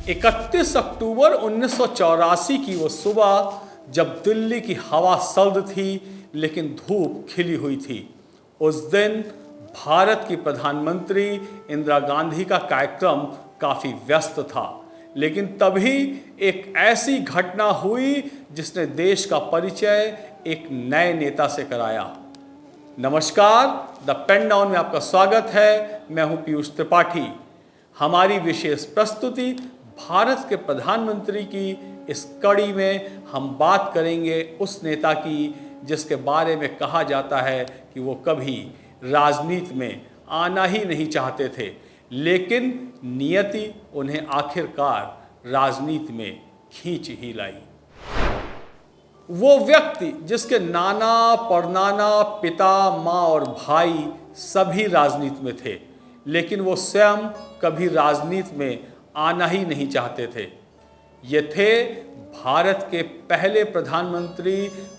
31 अक्टूबर 1984 की वो सुबह जब दिल्ली की हवा सर्द थी लेकिन धूप खिली हुई थी। उस दिन भारत की प्रधानमंत्री इंदिरा गांधी का कार्यक्रम काफ़ी व्यस्त था, लेकिन तभी एक ऐसी घटना हुई जिसने देश का परिचय एक नए नेता से कराया। नमस्कार, द पेन डाउन में आपका स्वागत है। मैं हूं पीयूष त्रिपाठी। हमारी विशेष प्रस्तुति भारत के प्रधानमंत्री की इस कड़ी में हम बात करेंगे उस नेता की जिसके बारे में कहा जाता है कि वो कभी राजनीति में आना ही नहीं चाहते थे, लेकिन नियति उन्हें आखिरकार राजनीति में खींच ही लाई। वो व्यक्ति जिसके नाना, परनाना, पिता, माँ और भाई सभी राजनीति में थे, लेकिन वो स्वयं कभी राजनीति में आना ही नहीं चाहते थे। ये थे भारत के पहले प्रधानमंत्री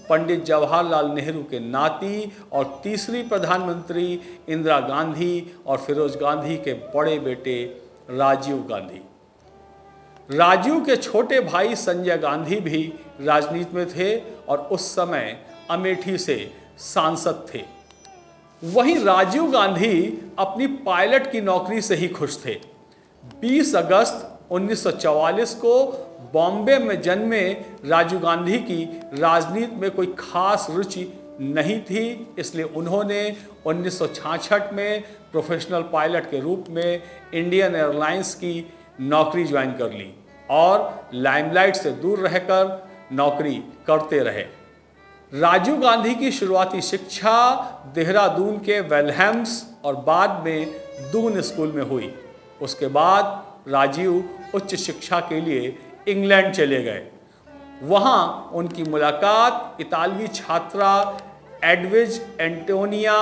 पंडित जवाहरलाल नेहरू के नाती और तीसरी प्रधानमंत्री इंदिरा गांधी और फिरोज गांधी के बड़े बेटे राजीव गांधी। राजीव के छोटे भाई संजय गांधी भी राजनीति में थे और उस समय अमेठी से सांसद थे। वहीं राजीव गांधी अपनी पायलट की नौकरी से ही खुश थे। 20 अगस्त 1944 को बॉम्बे में जन्मे राजीव गांधी की राजनीति में कोई खास रुचि नहीं थी, इसलिए उन्होंने 1966 में प्रोफेशनल पायलट के रूप में इंडियन एयरलाइंस की नौकरी ज्वाइन कर ली और लाइमलाइट से दूर रहकर नौकरी करते रहे। राजीव गांधी की शुरुआती शिक्षा देहरादून के वेलहैम्स और बाद में दून स्कूल में हुई। उसके बाद राजीव उच्च शिक्षा के लिए इंग्लैंड चले गए। वहाँ उनकी मुलाकात इतालवी छात्रा एडविज एंटोनिया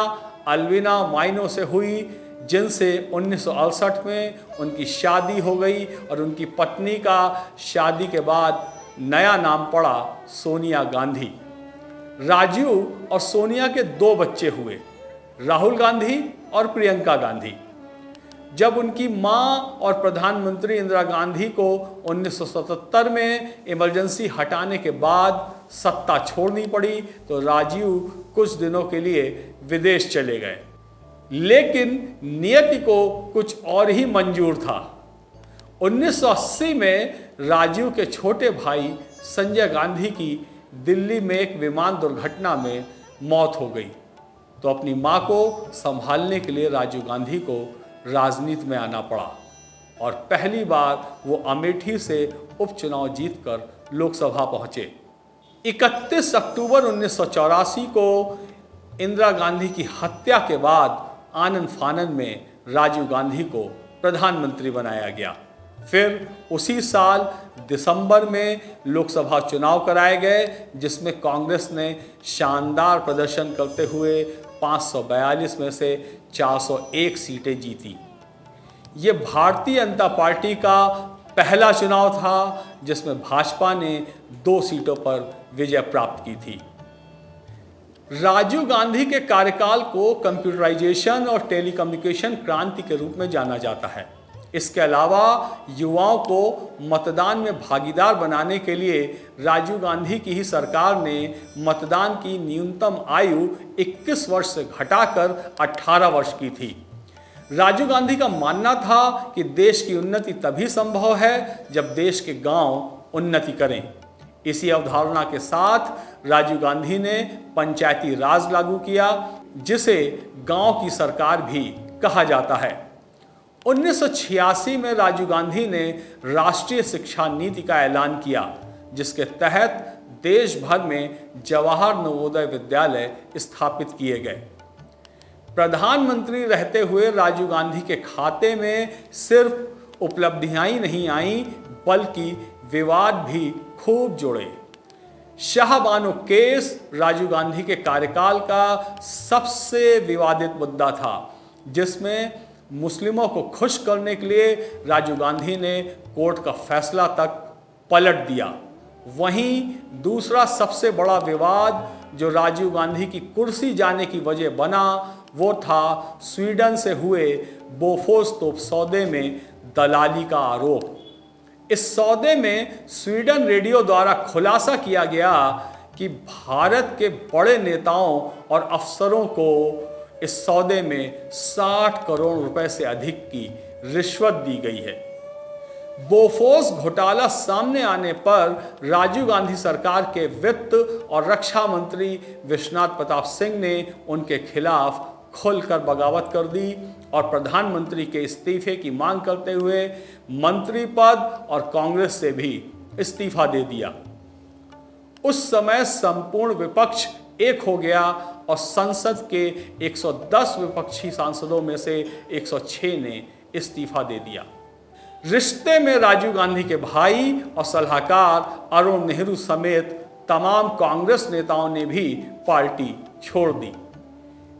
अल्विना माइनो से हुई, जिनसे 1968 में उनकी शादी हो गई और उनकी पत्नी का शादी के बाद नया नाम पड़ा सोनिया गांधी। राजीव और सोनिया के 2 बच्चे हुए, राहुल गांधी और प्रियंका गांधी। जब उनकी मां और प्रधानमंत्री इंदिरा गांधी को 1977 में इमरजेंसी हटाने के बाद सत्ता छोड़नी पड़ी तो राजीव कुछ दिनों के लिए विदेश चले गए, लेकिन नियति को कुछ और ही मंजूर था। 1980 में राजीव के छोटे भाई संजय गांधी की दिल्ली में एक विमान दुर्घटना में मौत हो गई, तो अपनी मां को संभालने के लिए राजीव गांधी को राजनीति में आना पड़ा और पहली बार वो अमेठी से उपचुनाव जीतकर लोकसभा पहुंचे। 31 अक्टूबर 1984 को इंदिरा गांधी की हत्या के बाद आनन फानन में राजीव गांधी को प्रधानमंत्री बनाया गया। फिर उसी साल दिसंबर में लोकसभा चुनाव कराए गए, जिसमें कांग्रेस ने शानदार प्रदर्शन करते हुए 542 में से 401 सीटें जीती। ये भारतीय जनता पार्टी का पहला चुनाव था जिसमें भाजपा ने 2 सीटों पर विजय प्राप्त की थी। राजीव गांधी के कार्यकाल को कंप्यूटराइजेशन और टेलीकम्युनिकेशन क्रांति के रूप में जाना जाता है। इसके अलावा युवाओं को मतदान में भागीदार बनाने के लिए राजीव गांधी की ही सरकार ने मतदान की न्यूनतम आयु 21 वर्ष से घटाकर 18 वर्ष की थी। राजीव गांधी का मानना था कि देश की उन्नति तभी संभव है जब देश के गांव उन्नति करें। इसी अवधारणा के साथ राजीव गांधी ने पंचायती राज लागू किया, जिसे गांव की सरकार भी कहा जाता है। 1986 में राजीव गांधी ने राष्ट्रीय शिक्षा नीति का ऐलान किया, जिसके तहत देश भर में जवाहर नवोदय विद्यालय स्थापित किए गए। प्रधानमंत्री रहते हुए राजीव गांधी के खाते में सिर्फ उपलब्धियां ही नहीं आईं, बल्कि विवाद भी खूब जुड़े। शाहबानो केस राजीव गांधी के कार्यकाल का सबसे विवादित मुद्दा था, जिसमें मुस्लिमों को खुश करने के लिए राजीव गांधी ने कोर्ट का फैसला तक पलट दिया। वहीं दूसरा सबसे बड़ा विवाद जो राजीव गांधी की कुर्सी जाने की वजह बना, वो था स्वीडन से हुए बोफोर्स तोप सौदे में दलाली का आरोप। इस सौदे में स्वीडन रेडियो द्वारा खुलासा किया गया कि भारत के बड़े नेताओं और अफसरों को इस सौदे में 60 करोड़ रुपए से अधिक की रिश्वत दी गई है। बोफोर्स घोटाला सामने आने पर राजीव गांधी सरकार के वित्त और रक्षा मंत्री विश्वनाथ प्रताप सिंह ने उनके खिलाफ खुलकर बगावत कर दी और प्रधानमंत्री के इस्तीफे की मांग करते हुए मंत्री पद और कांग्रेस से भी इस्तीफा दे दिया। उस समय संपूर्ण विपक्ष एक हो गया और संसद के 110 विपक्षी सांसदों में से 106 ने इस्तीफा दे दिया। रिश्ते में राजीव गांधी के भाई और सलाहकार अरुण नेहरू समेत तमाम कांग्रेस नेताओं ने भी पार्टी छोड़ दी।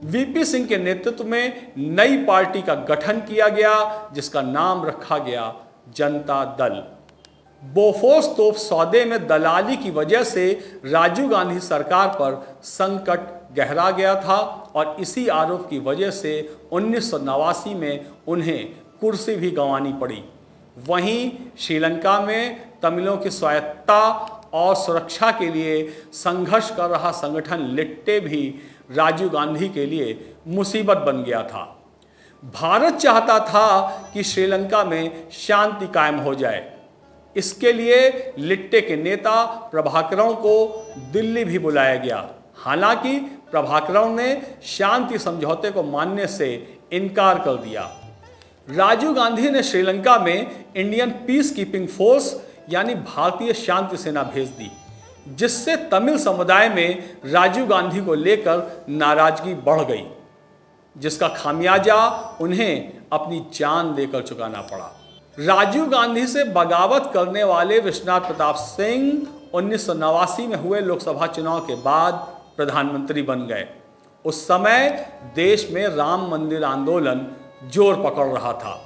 वीपी सिंह के नेतृत्व में नई पार्टी का गठन किया गया जिसका नाम रखा गया जनता दल। बोफोर्स तोप सौदे में दलाली की वजह से राजीव गांधी सरकार पर संकट गहरा गया था और इसी आरोप की वजह से 1989 में उन्हें कुर्सी भी गंवानी पड़ी। वहीं श्रीलंका में तमिलों की स्वायत्तता और सुरक्षा के लिए संघर्ष कर रहा संगठन लिट्टे भी राजीव गांधी के लिए मुसीबत बन गया था। भारत चाहता था कि श्रीलंका में शांति कायम हो जाए। इसके लिए लिट्टे के नेता प्रभाकरों को दिल्ली भी बुलाया गया। हालांकि प्रभाकरों ने शांति समझौते को मानने से इनकार कर दिया। राजीव गांधी ने श्रीलंका में इंडियन पीस कीपिंग फोर्स यानी भारतीय शांति सेना भेज दी, जिससे तमिल समुदाय में राजीव गांधी को लेकर नाराजगी बढ़ गई, जिसका खामियाजा उन्हें अपनी जान देकर चुकाना पड़ा। राजीव गांधी से बगावत करने वाले विश्वनाथ प्रताप सिंह 1989 में हुए लोकसभा चुनाव के बाद प्रधानमंत्री बन गए। उस समय देश में राम मंदिर आंदोलन जोर पकड़ रहा था।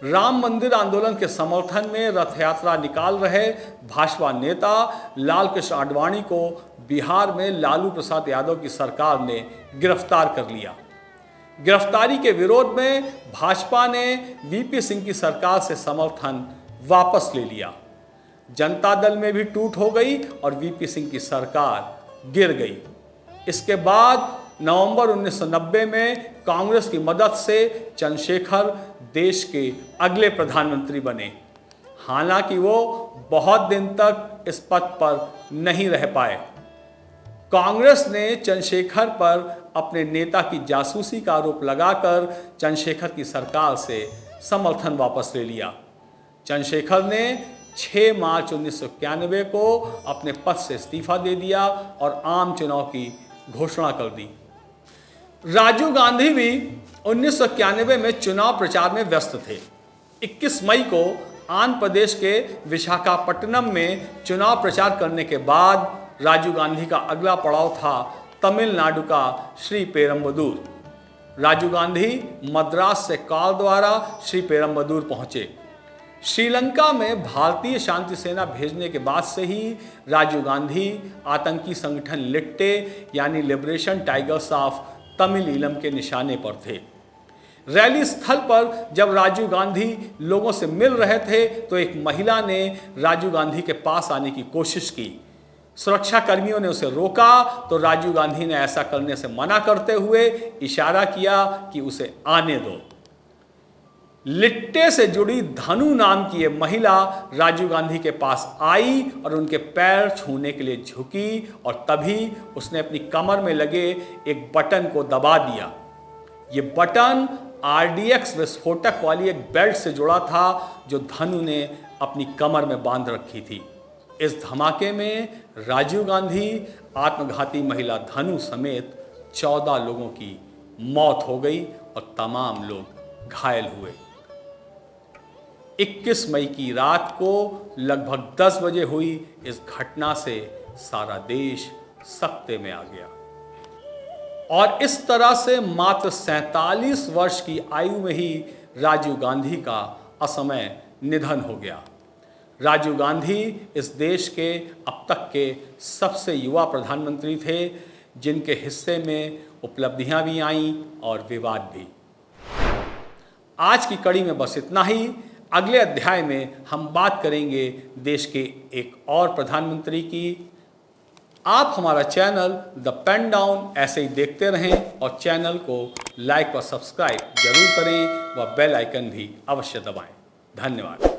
राम मंदिर आंदोलन के समर्थन में रथ यात्रा निकाल रहे भाजपा नेता लाल कृष्ण आडवाणी को बिहार में लालू प्रसाद यादव की सरकार ने गिरफ्तार कर लिया। गिरफ्तारी के विरोध में भाजपा ने वीपी सिंह की सरकार से समर्थन वापस ले लिया। जनता दल में भी टूट हो गई और वीपी सिंह की सरकार गिर गई। इसके बाद नवंबर 1990 में कांग्रेस की मदद से चंद्रशेखर देश के अगले प्रधानमंत्री बने। हालांकि वो बहुत दिन तक इस पद पर नहीं रह पाए। कांग्रेस ने चंद्रशेखर पर अपने नेता की जासूसी का आरोप लगाकर चंद्रशेखर की सरकार से समर्थन वापस ले लिया। चंद्रशेखर ने 6 मार्च 1991 को अपने पद से इस्तीफा दे दिया और आम चुनाव की घोषणा कर दी। राजीव गांधी भी 1991 में चुनाव प्रचार में व्यस्त थे। 21 मई को आंध्र प्रदेश के विशाखापट्टनम में चुनाव प्रचार करने के बाद राजीव गांधी का अगला पड़ाव था तमिलनाडु का श्री पेरम्बदूर। राजीव गांधी मद्रास से कार द्वारा श्री पेरम्बदूर पहुंचे। श्रीलंका में भारतीय शांति सेना भेजने के बाद से ही राजीव गांधी आतंकी संगठन लिट्टे यानी लिबरेशन टाइगर्स ऑफ तमिल के निशाने पर थे। रैली स्थल पर जब राजीव गांधी लोगों से मिल रहे थे तो एक महिला ने राजीव गांधी के पास आने की कोशिश की। सुरक्षा कर्मियों ने उसे रोका तो राजीव गांधी ने ऐसा करने से मना करते हुए इशारा किया कि उसे आने दो। लिट्टे से जुड़ी धनु नाम की यह महिला राजीव गांधी के पास आई और उनके पैर छूने के लिए झुकी और तभी उसने अपनी कमर में लगे एक बटन को दबा दिया। ये बटन RDX विस्फोटक वाली एक बेल्ट से जुड़ा था जो धनु ने अपनी कमर में बांध रखी थी। इस धमाके में राजीव गांधी, आत्मघाती महिला धनु समेत 14 लोगों की मौत हो गई और तमाम लोग घायल हुए। 21 मई की रात को लगभग 10 बजे हुई इस घटना से सारा देश सकते में आ गया और इस तरह से मात्र 47 वर्ष की आयु में ही राजीव गांधी का असमय निधन हो गया। राजीव गांधी इस देश के अब तक के सबसे युवा प्रधानमंत्री थे जिनके हिस्से में उपलब्धियां भी आईं और विवाद भी। आज की कड़ी में बस इतना ही। अगले अध्याय में हम बात करेंगे देश के एक और प्रधानमंत्री की। आप हमारा चैनल द पेन डाउन ऐसे ही देखते रहें और चैनल को लाइक और सब्सक्राइब जरूर करें व बेल आइकन भी अवश्य दबाएं। धन्यवाद।